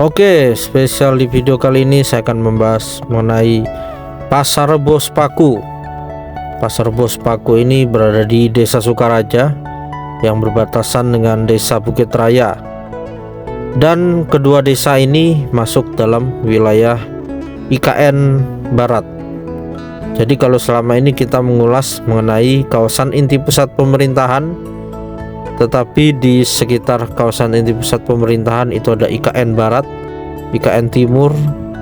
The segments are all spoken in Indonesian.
Oke, spesial di video kali ini saya akan membahas mengenai Pasar Rebo Sepaku. Pasar Rebo Sepaku ini berada di Desa Sukaraja yang berbatasan dengan Desa Bukit Raya. Dan kedua desa ini masuk dalam wilayah IKN Barat. Jadi kalau selama ini kita mengulas mengenai kawasan inti pusat pemerintahan, tetapi di sekitar kawasan inti pusat pemerintahan itu ada IKN Barat, IKN Timur,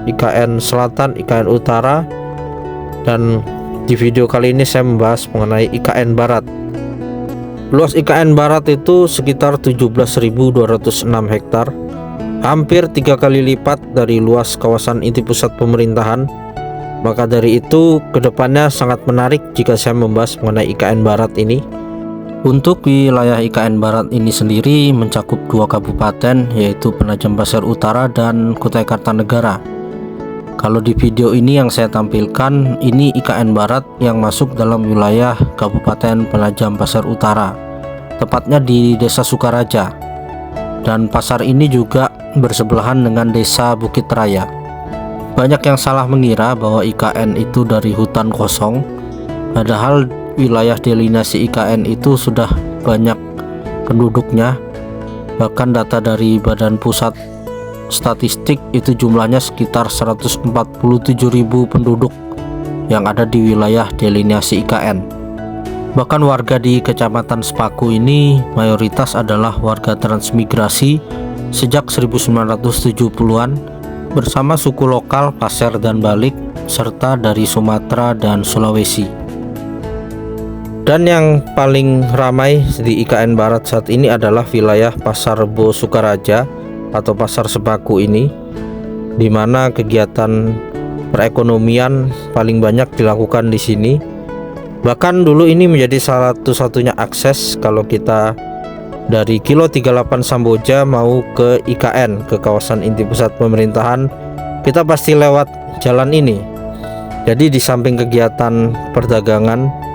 IKN Selatan, IKN Utara, dan di video kali ini saya membahas mengenai IKN Barat. Luas IKN Barat itu sekitar 17.206 hektar, hampir 3 kali lipat dari luas kawasan inti pusat pemerintahan. Maka dari itu kedepannya sangat menarik jika saya membahas mengenai IKN Barat ini. Untuk wilayah IKN Barat ini sendiri mencakup 2 kabupaten, yaitu Penajam Pasir Utara dan Kutai Kartanegara. Kalau di video ini yang saya tampilkan, ini IKN Barat yang masuk dalam wilayah Kabupaten Penajam Pasir Utara, tepatnya di Desa Sukaraja. Dan pasar ini juga bersebelahan dengan Desa Bukit Raya. Banyak yang salah mengira bahwa IKN itu dari hutan kosong, padahal wilayah delineasi IKN itu sudah banyak penduduknya. Bahkan data dari Badan Pusat Statistik itu jumlahnya sekitar 147.000 penduduk yang ada di wilayah delineasi IKN. Bahkan warga di Kecamatan Sepaku ini mayoritas adalah warga transmigrasi sejak 1970-an bersama suku lokal Pasir dan Balik serta dari Sumatera dan Sulawesi. Dan yang paling ramai di IKN Barat saat ini adalah wilayah Pasar Rebo Sukaraja atau Pasar Sepaku ini, di mana kegiatan perekonomian paling banyak dilakukan di sini. Bahkan dulu ini menjadi satu-satunya akses kalau kita dari Kilo 38 Samboja mau ke IKN, ke kawasan inti pusat pemerintahan, kita pasti lewat jalan ini. Jadi di samping kegiatan perdagangan,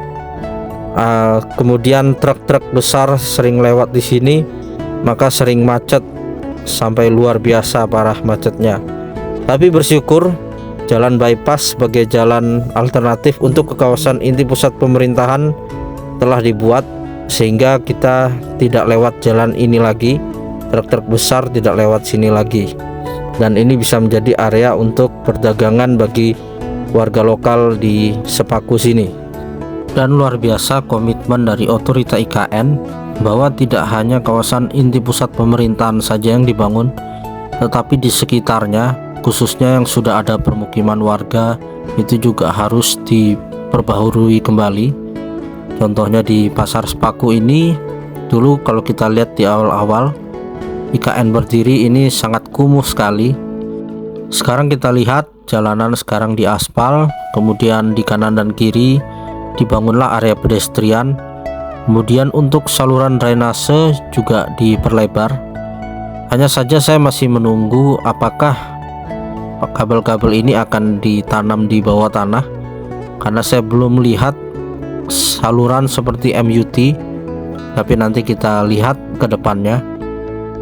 kemudian truk-truk besar sering lewat di sini, maka sering macet sampai luar biasa parah macetnya. Tapi bersyukur jalan bypass sebagai jalan alternatif untuk ke kawasan inti pusat pemerintahan telah dibuat, sehingga kita tidak lewat jalan ini lagi, truk-truk besar tidak lewat sini lagi. Dan ini bisa menjadi area untuk perdagangan bagi warga lokal di Sepaku sini. Dan luar biasa komitmen dari otorita IKN bahwa tidak hanya kawasan inti pusat pemerintahan saja yang dibangun, tetapi di sekitarnya, khususnya yang sudah ada permukiman warga, itu juga harus diperbaharui kembali. Contohnya di Pasar Sepaku ini, dulu kalau kita lihat di awal-awal IKN berdiri ini sangat kumuh sekali. Sekarang kita lihat jalanan sekarang diaspal, kemudian di kanan dan kiri dibangunlah area pedestrian, kemudian untuk saluran drainase juga diperlebar. Hanya saja saya masih menunggu apakah kabel-kabel ini akan ditanam di bawah tanah, karena saya belum melihat saluran seperti MUT. Tapi nanti kita lihat ke depannya,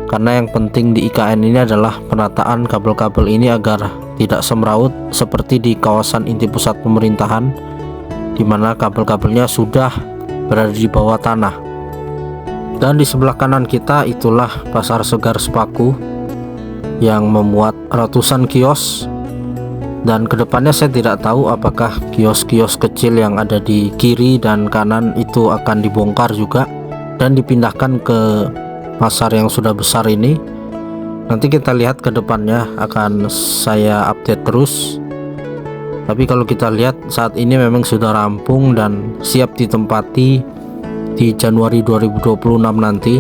karena yang penting di IKN ini adalah penataan kabel-kabel ini agar tidak semraut seperti di kawasan inti pusat pemerintahan, di mana kabel-kabelnya sudah berada di bawah tanah. Dan di sebelah kanan kita itulah Pasar Segar Sepaku yang memuat ratusan kios. Dan kedepannya saya tidak tahu apakah kios-kios kecil yang ada di kiri dan kanan itu akan dibongkar juga dan dipindahkan ke pasar yang sudah besar ini. Nanti kita lihat ke depannya, akan saya update terus. Tapi kalau kita lihat saat ini memang sudah rampung dan siap ditempati di Januari 2026 nanti.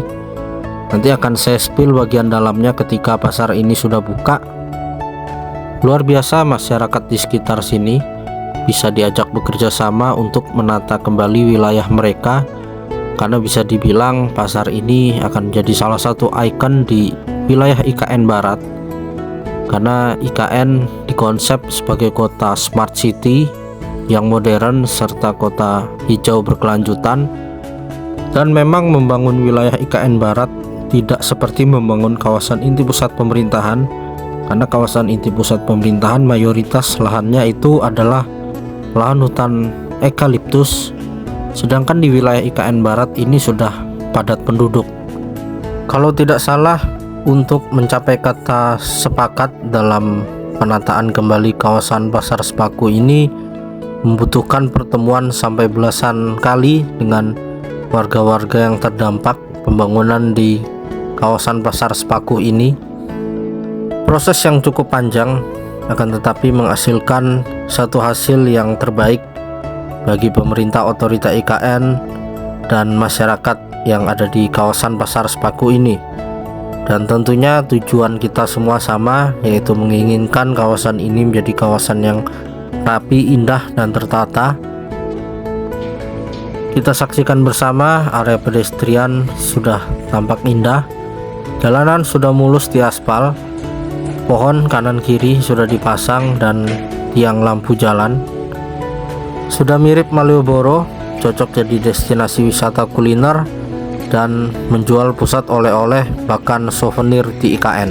Nanti akan saya spill bagian dalamnya ketika pasar ini sudah buka. Luar biasa masyarakat di sekitar sini bisa diajak bekerja sama untuk menata kembali wilayah mereka, karena bisa dibilang pasar ini akan menjadi salah satu ikon di wilayah IKN Barat. Karena IKN dikonsep sebagai kota smart city yang modern serta kota hijau berkelanjutan. Dan memang membangun wilayah IKN Barat tidak seperti membangun kawasan inti pusat pemerintahan, karena kawasan inti pusat pemerintahan mayoritas lahannya itu adalah lahan hutan eukaliptus, sedangkan di wilayah IKN Barat ini sudah padat penduduk. Kalau tidak salah, untuk mencapai kata sepakat dalam penataan kembali kawasan Pasar Sepaku ini membutuhkan pertemuan sampai belasan kali dengan warga-warga yang terdampak pembangunan di kawasan Pasar Sepaku ini. Proses yang cukup panjang, akan tetapi menghasilkan satu hasil yang terbaik bagi pemerintah, otorita IKN, dan masyarakat yang ada di kawasan Pasar Sepaku ini. Dan tentunya tujuan kita semua sama, yaitu menginginkan kawasan ini menjadi kawasan yang rapi, indah, dan tertata. Kita saksikan bersama area pedestrian sudah tampak indah, jalanan sudah mulus diaspal, pohon kanan kiri sudah dipasang, dan tiang lampu jalan sudah mirip Malioboro, cocok jadi destinasi wisata kuliner dan menjual pusat oleh-oleh bahkan souvenir di IKN.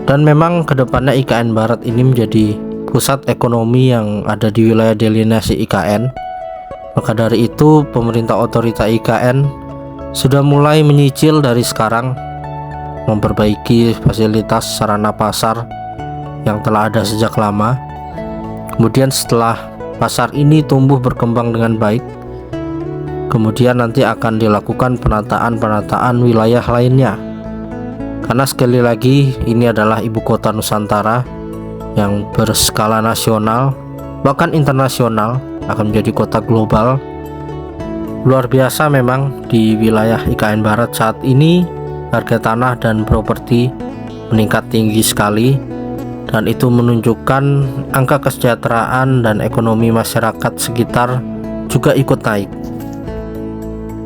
Dan memang kedepannya IKN Barat ini menjadi pusat ekonomi yang ada di wilayah delineasi IKN. Maka dari itu pemerintah otorita IKN sudah mulai menyicil dari sekarang, memperbaiki fasilitas sarana pasar yang telah ada sejak lama. Kemudian setelah pasar ini tumbuh berkembang dengan baik, kemudian nanti akan dilakukan penataan wilayah lainnya. Karena sekali lagi ini adalah ibu kota Nusantara yang berskala nasional bahkan internasional, akan menjadi kota global. Luar biasa memang di wilayah IKN Barat saat ini harga tanah dan properti meningkat tinggi sekali, dan itu menunjukkan angka kesejahteraan dan ekonomi masyarakat sekitar juga ikut naik.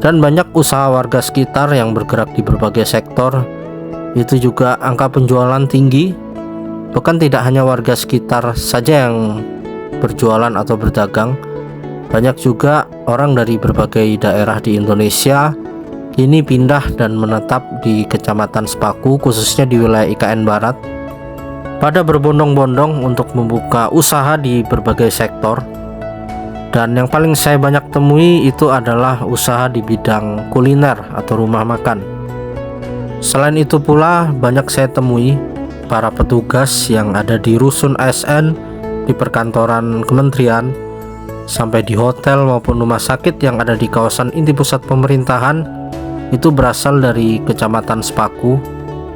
Dan banyak usaha warga sekitar yang bergerak di berbagai sektor, itu juga angka penjualan tinggi. Bahkan tidak hanya warga sekitar saja yang berjualan atau berdagang, banyak juga orang dari berbagai daerah di Indonesia kini pindah dan menetap di Kecamatan Sepaku, khususnya di wilayah IKN Barat, pada berbondong-bondong untuk membuka usaha di berbagai sektor. Dan yang paling saya banyak temui itu adalah usaha di bidang kuliner atau rumah makan. Selain itu pula banyak saya temui para petugas yang ada di rusun ASN, di perkantoran kementerian, sampai di hotel maupun rumah sakit yang ada di kawasan inti pusat pemerintahan, itu berasal dari Kecamatan Sepaku,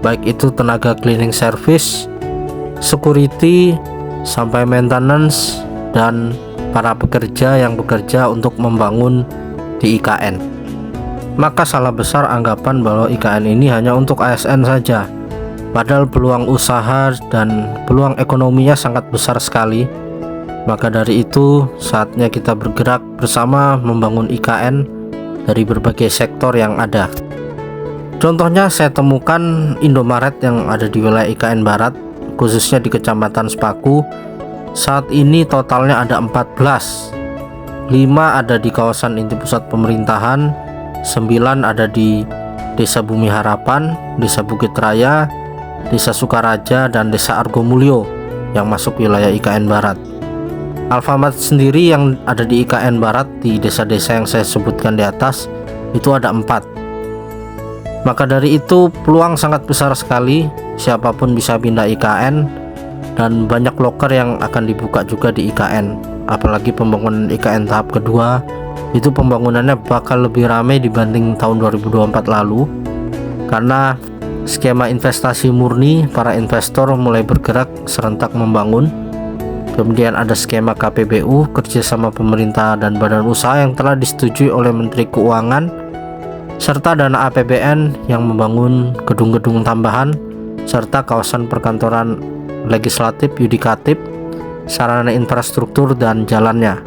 baik itu tenaga cleaning service, security, sampai maintenance, dan para pekerja yang bekerja untuk membangun di IKN. Maka salah besar anggapan bahwa IKN ini hanya untuk ASN saja, padahal peluang usaha dan peluang ekonominya sangat besar sekali. Maka dari itu saatnya kita bergerak bersama membangun IKN dari berbagai sektor yang ada. Contohnya saya temukan Indomaret yang ada di wilayah IKN Barat, khususnya di Kecamatan Sepaku. Saat ini totalnya ada 14, 5 ada di kawasan inti pusat pemerintahan, 9 ada di Desa Bumi Harapan, Desa Bukit Raya, Desa Sukaraja, dan Desa Argomulyo yang masuk wilayah IKN Barat. Alfamart sendiri yang ada di IKN Barat di desa-desa yang saya sebutkan di atas itu ada 4. Maka dari itu peluang sangat besar sekali, siapapun bisa pindah IKN, dan banyak loker yang akan dibuka juga di IKN. Apalagi pembangunan IKN tahap kedua, itu pembangunannya bakal lebih ramai dibanding tahun 2024 lalu, karena skema investasi murni, para investor mulai bergerak serentak membangun. Kemudian ada skema KPBU, kerjasama pemerintah dan badan usaha yang telah disetujui oleh Menteri Keuangan, serta dana APBN yang membangun gedung-gedung tambahan, serta kawasan perkantoran legislatif, yudikatif, sarana infrastruktur, dan jalannya.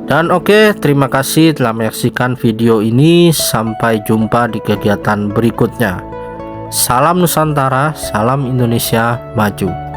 Dan oke, terima kasih telah menyaksikan video ini. Sampai jumpa di kegiatan berikutnya. Salam Nusantara, salam Indonesia maju.